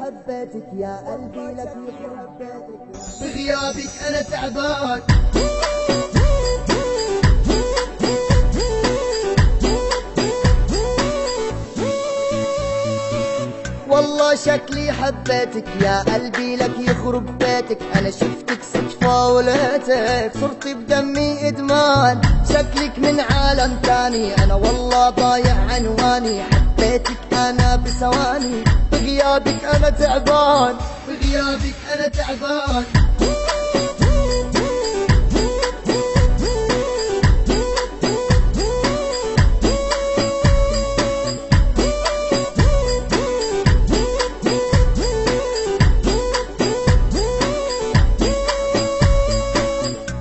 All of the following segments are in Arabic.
حبيتك يا قلبي لك حبيتك، بغيابك أنا تعبان. والله شكلي حبيتك يا قلبي لك يخرب بيتك، انا شفتك صدفة ولقيتك صرت بدمي ادمان، شكلك من عالم تاني انا والله ضايع عنواني، حبيتك انا بثواني بغيابك انا تعبان، بغيابك أنا تعبان.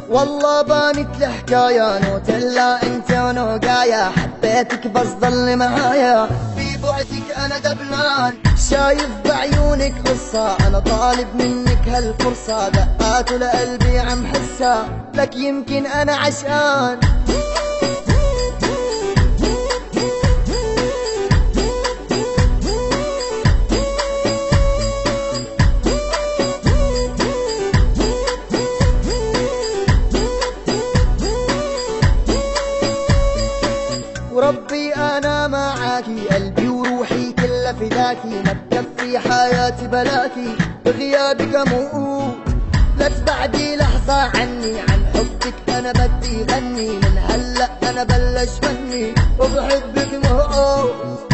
والله بانت الحكاية نوتيلا انت ونوقايا، حبيتك بس ضل معايا في بعدك أنا دبلان، شايف بعيونك قصة انا طالب منك هالفرصة، دقات لقلبي عم حسها لك يمكن انا عشقان. وربي انا معاكي قلبي وروحي كلها فداكي، ما بكفي حياتي بلاكي بغيابك اموت، لا تبعدي لحظة عني عن حبك انا بدي غني، من هلا انا بلش فني وبحبك موت.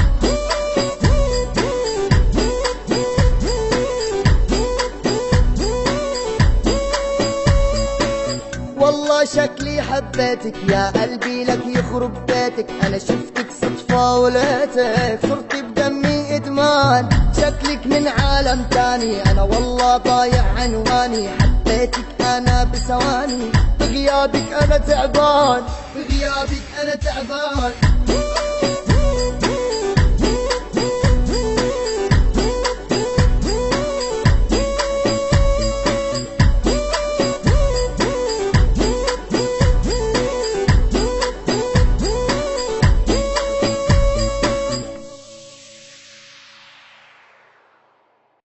والله شكلي حبيتك يا قلبي لك يخرب بيتك، انا شفتك صدفة ولقيتك صرت بدمي ادمان، شكلك من عالم تاني انا والله ضايع عنواني، حبيتك انا بثواني بغيابك انا تعبان، بغيابك أنا تعبان.